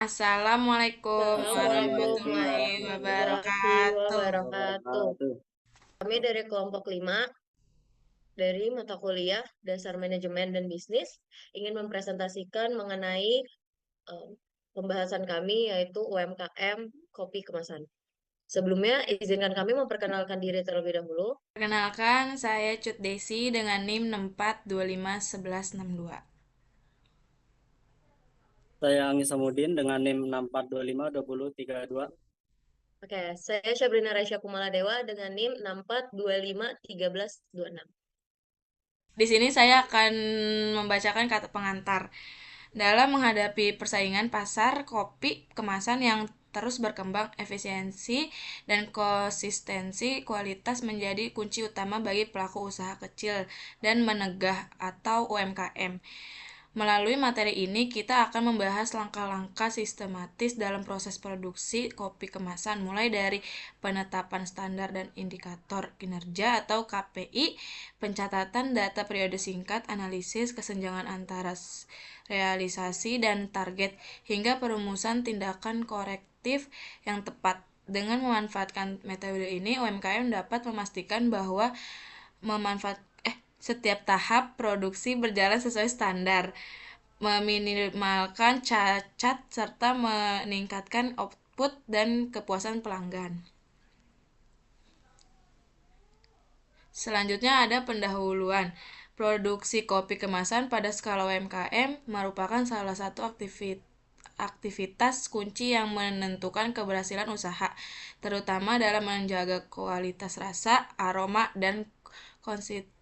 Assalamualaikum Assalamualaikum warahmatullahi warahmatullahi wabarakatuh. wabarakatuh. Kami dari kelompok 5 dari mata kuliah Dasar Manajemen dan Bisnis ingin mempresentasikan mengenai eh, pembahasan kami yaitu UMKM kopi kemasan. Sebelumnya izinkan kami memperkenalkan diri terlebih dahulu. Perkenalkan, saya Cut Desi dengan NIM 64251162. Saya Anggi Samudin dengan NIM 64252032. Oke, saya Syabrina Raisya Kumala Dewa dengan NIM 64251326. Di sini saya akan membacakan kata pengantar. Dalam menghadapi persaingan pasar kopi kemasan yang terus berkembang, efisiensi dan konsistensi kualitas menjadi kunci utama bagi pelaku usaha kecil dan menengah atau UMKM. Melalui materi ini, kita akan membahas langkah-langkah sistematis dalam proses produksi kopi kemasan, mulai dari penetapan standar dan indikator kinerja atau KPI, pencatatan data periode singkat, analisis kesenjangan antara realisasi dan target, hingga perumusan tindakan korektif yang tepat. Dengan memanfaatkan metode ini, UMKM dapat memastikan bahwa memanfaat setiap tahap produksi berjalan sesuai standar, meminimalkan cacat serta meningkatkan output dan kepuasan pelanggan. Selanjutnya ada pendahuluan. Produksi kopi kemasan pada skala UMKM merupakan salah satu aktivitas kunci yang menentukan keberhasilan usaha, terutama dalam menjaga kualitas rasa, aroma, dan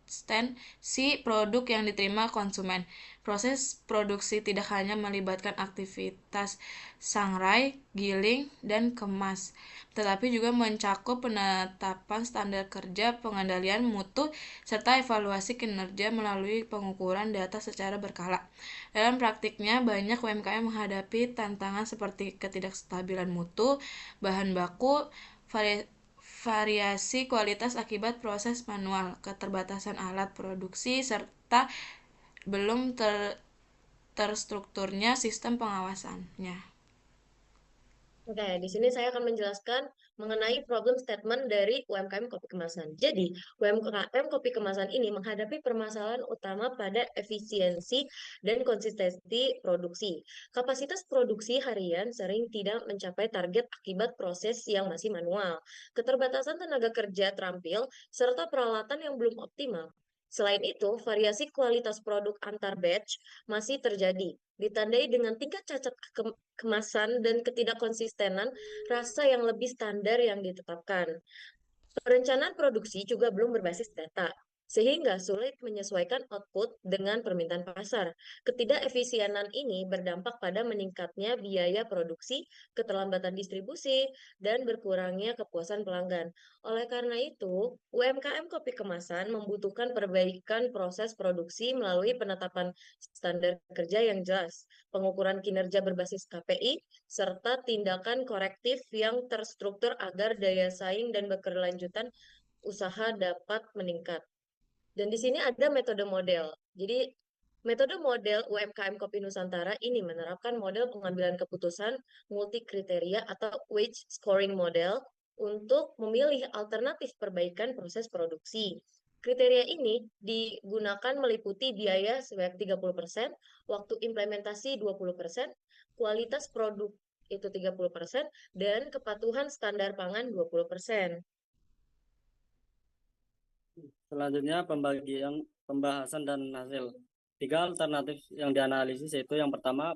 konsistensi produk yang diterima konsumen. Proses produksi tidak hanya melibatkan aktivitas sangrai, giling, dan kemas, tetapi juga mencakup penetapan standar kerja, pengendalian mutu, serta evaluasi kinerja melalui pengukuran data secara berkala. Dalam praktiknya, banyak UMKM menghadapi tantangan seperti ketidakstabilan mutu, bahan baku, variasi kualitas akibat proses manual, keterbatasan alat produksi, serta belum terstrukturnya sistem pengawasannya. Oke, di sini saya akan menjelaskan mengenai problem statement dari UMKM kopi kemasan. Jadi, UMKM kopi kemasan ini menghadapi permasalahan utama pada efisiensi dan konsistensi produksi. Kapasitas produksi harian sering tidak mencapai target akibat proses yang masih manual, keterbatasan tenaga kerja terampil, serta peralatan yang belum optimal. Selain itu, variasi kualitas produk antar batch masih terjadi, ditandai dengan tingkat cacat kemasan dan ketidakkonsistenan rasa yang lebih standar yang ditetapkan. Perencanaan produksi juga belum berbasis data, sehingga sulit menyesuaikan output dengan permintaan pasar. Ketidakefisienan ini berdampak pada meningkatnya biaya produksi, keterlambatan distribusi, dan berkurangnya kepuasan pelanggan. Oleh karena itu, UMKM kopi kemasan membutuhkan perbaikan proses produksi melalui penetapan standar kerja yang jelas, pengukuran kinerja berbasis KPI, serta tindakan korektif yang terstruktur agar daya saing dan berkelanjutan usaha dapat meningkat. Dan di sini ada metode model. Jadi metode model UMKM Kopi Nusantara ini menerapkan model pengambilan keputusan multi kriteria atau wage scoring model untuk memilih alternatif perbaikan proses produksi. Kriteria ini digunakan meliputi biaya sebanyak 30%, waktu implementasi 20%, kualitas produk itu 30%, dan kepatuhan standar pangan 20%. Selanjutnya pembahasan dan hasil. Tiga alternatif yang dianalisis yaitu yang pertama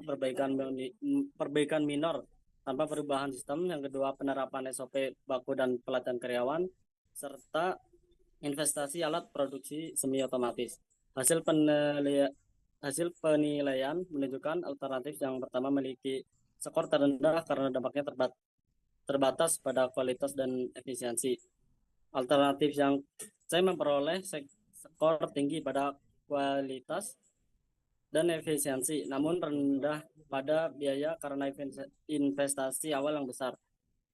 perbaikan minor tanpa perubahan sistem, yang kedua penerapan SOP baku dan pelatihan karyawan, serta investasi alat produksi semi otomatis. Hasil penilaian menunjukkan alternatif yang pertama memiliki skor terendah karena dampaknya terbatas pada kualitas dan efisiensi. Alternatif yang saya memperoleh skor tinggi pada kualitas dan efisiensi, namun rendah pada biaya karena investasi awal yang besar.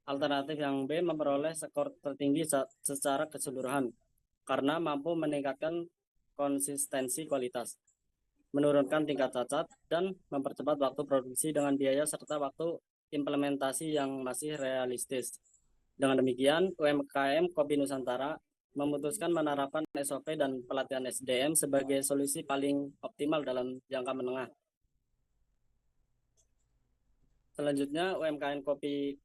Alternatif yang B memperoleh skor tertinggi secara keseluruhan karena mampu meningkatkan konsistensi kualitas. menurunkan tingkat cacat, dan mempercepat waktu produksi dengan biaya serta waktu implementasi yang masih realistis. Dengan demikian, UMKM Kopi Nusantara memutuskan menerapkan SOP dan pelatihan SDM sebagai solusi paling optimal dalam jangka menengah. Selanjutnya, UMKM Kopi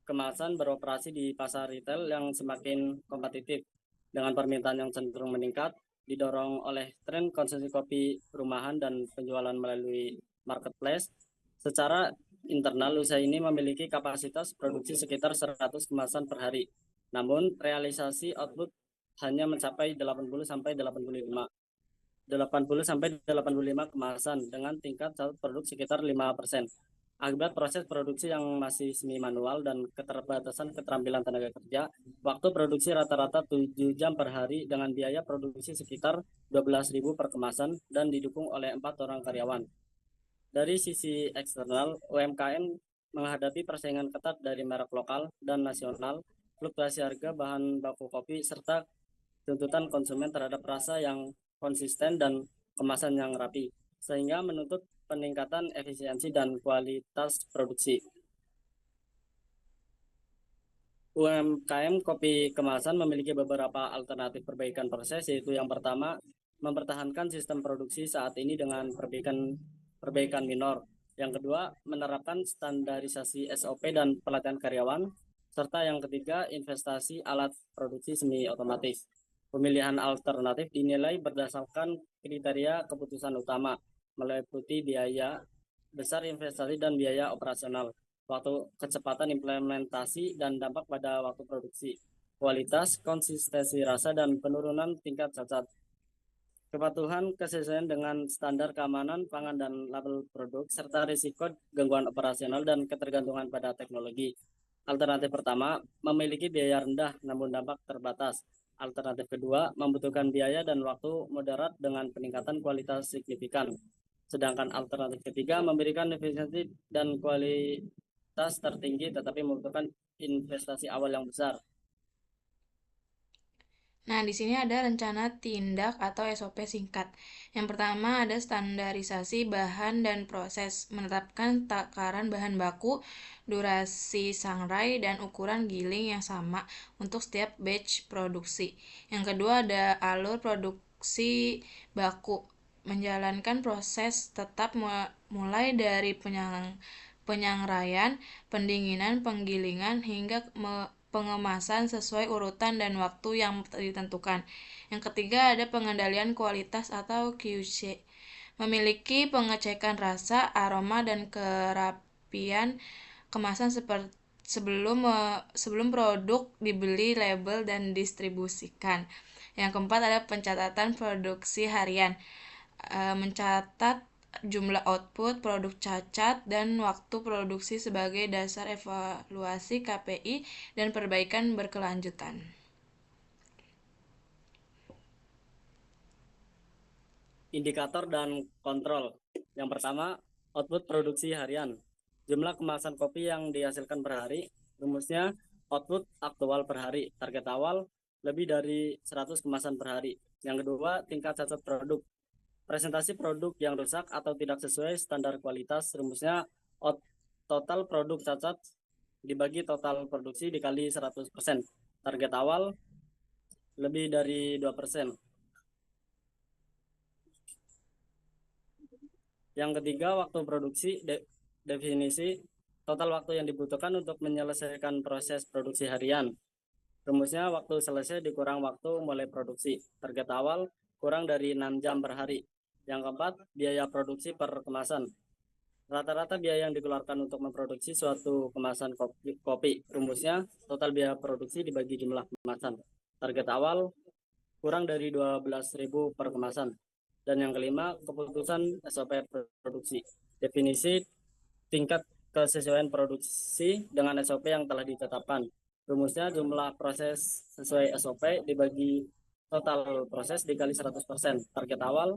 Kemasan beroperasi di pasar retail yang semakin kompetitif dengan permintaan yang cenderung meningkat, didorong oleh tren konsumsi kopi rumahan dan penjualan melalui marketplace. Secara internal, usaha ini memiliki kapasitas produksi sekitar 100 kemasan per hari. Namun, realisasi output hanya mencapai 80 sampai 85 kemasan dengan tingkat produk sekitar 5%. Akibat proses produksi yang masih semi manual dan keterbatasan keterampilan tenaga kerja, waktu produksi rata-rata 7 jam per hari dengan biaya produksi sekitar 12.000 per kemasan dan didukung oleh 4 orang karyawan. Dari sisi eksternal, UMKM menghadapi persaingan ketat dari merek lokal dan nasional, fluktuasi harga bahan baku kopi, serta tuntutan konsumen terhadap rasa yang konsisten dan kemasan yang rapi, sehingga menuntut peningkatan efisiensi dan kualitas produksi. UMKM kopi kemasan memiliki beberapa alternatif perbaikan proses, yaitu yang pertama, mempertahankan sistem produksi saat ini dengan perbaikan minor. Yang kedua, menerapkan standarisasi SOP dan pelatihan karyawan. Serta yang ketiga, investasi alat produksi semi otomatis. Pemilihan alternatif dinilai berdasarkan kriteria keputusan utama, meliputi biaya besar investasi dan biaya operasional, waktu kecepatan implementasi dan dampak pada waktu produksi, kualitas, konsistensi rasa, dan penurunan tingkat cacat. Kepatuhan kesesuaian dengan standar keamanan pangan dan label produk, serta risiko gangguan operasional dan ketergantungan pada teknologi. Alternatif pertama, memiliki biaya rendah namun dampak terbatas. Alternatif kedua, membutuhkan biaya dan waktu moderat dengan peningkatan kualitas signifikan. Sedangkan alternatif ketiga, memberikan efisiensi dan kualitas tertinggi tetapi membutuhkan investasi awal yang besar. Nah, di sini ada rencana tindak atau SOP singkat. Yang pertama ada standarisasi bahan dan proses, menetapkan takaran bahan baku, durasi sangrai, dan ukuran giling yang sama untuk setiap batch produksi. Yang kedua ada alur produksi baku, menjalankan proses tetap mulai dari penyangraian, pendinginan, penggilingan, hingga pengemasan sesuai urutan dan waktu yang ditentukan. Yang ketiga ada pengendalian kualitas atau QC, memiliki pengecekan rasa, aroma, dan kerapian kemasan sebelum produk dibeli, label, dan distribusikan. Yang keempat ada pencatatan produksi harian, mencatat jumlah output, produk cacat, dan waktu produksi sebagai dasar evaluasi KPI dan perbaikan berkelanjutan. Indikator dan kontrol. Yang pertama, output produksi harian. Jumlah kemasan kopi yang dihasilkan per hari. Rumusnya, output aktual per hari. Target awal lebih dari 100 kemasan per hari. Yang kedua, tingkat cacat produk. Presentasi produk yang rusak atau tidak sesuai standar kualitas. Rumusnya, total produk cacat dibagi total produksi dikali 100%. Target awal lebih dari 2%. Yang ketiga, waktu produksi. Definisi total waktu yang dibutuhkan untuk menyelesaikan proses produksi harian. Rumusnya, waktu selesai dikurang waktu mulai produksi. Target awal kurang dari 6 jam per hari. Yang keempat, biaya produksi per kemasan. Rata-rata biaya yang dikeluarkan untuk memproduksi suatu kemasan kopi. Rumusnya, total biaya produksi dibagi jumlah kemasan. Target awal kurang dari 12.000 per kemasan. Dan yang kelima, keputusan SOP produksi. Definisi tingkat kesesuaian produksi dengan SOP yang telah ditetapkan. Rumusnya, jumlah proses sesuai SOP dibagi total proses dikali 100%. Target awal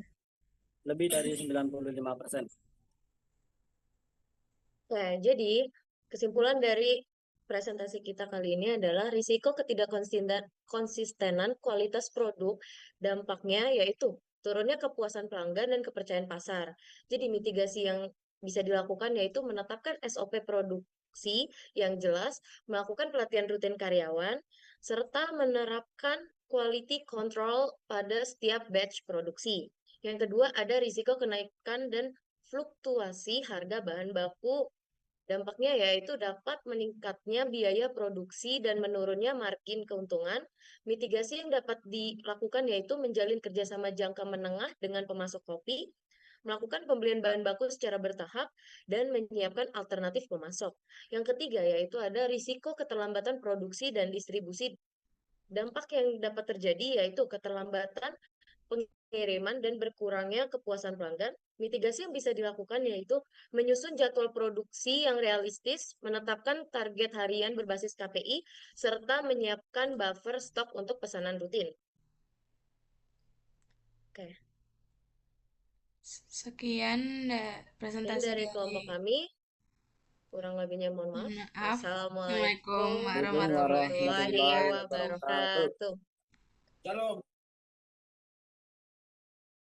lebih dari 95%. Nah, jadi kesimpulan dari presentasi kita kali ini adalah risiko ketidakkonsistenan kualitas produk, dampaknya yaitu turunnya kepuasan pelanggan dan kepercayaan pasar. Jadi mitigasi yang bisa dilakukan yaitu menetapkan SOP produksi yang jelas, melakukan pelatihan rutin karyawan, serta menerapkan quality control pada setiap batch produksi. Yang kedua, ada risiko kenaikan dan fluktuasi harga bahan baku. Dampaknya yaitu dapat meningkatnya biaya produksi dan menurunnya margin keuntungan. Mitigasi yang dapat dilakukan yaitu menjalin kerjasama jangka menengah dengan pemasok kopi, melakukan pembelian bahan baku secara bertahap, dan menyiapkan alternatif pemasok. Yang ketiga yaitu ada risiko keterlambatan produksi dan distribusi. Dampak yang dapat terjadi yaitu keterlambatan pengiriman dan berkurangnya kepuasan pelanggan. Mitigasi yang bisa dilakukan yaitu menyusun jadwal produksi yang realistis, menetapkan target harian berbasis KPI, serta menyiapkan buffer stok untuk pesanan rutin. Oke, Sekian dan presentasi dari dari. kelompok kami, kurang lebihnya mohon maaf. Maaf. Assalamualaikum Wassalamualaikum Assalamualaikum warahmatullahi warahmatullahi warahmatullahi wabarakatuh. wabarakatuh. Shalom.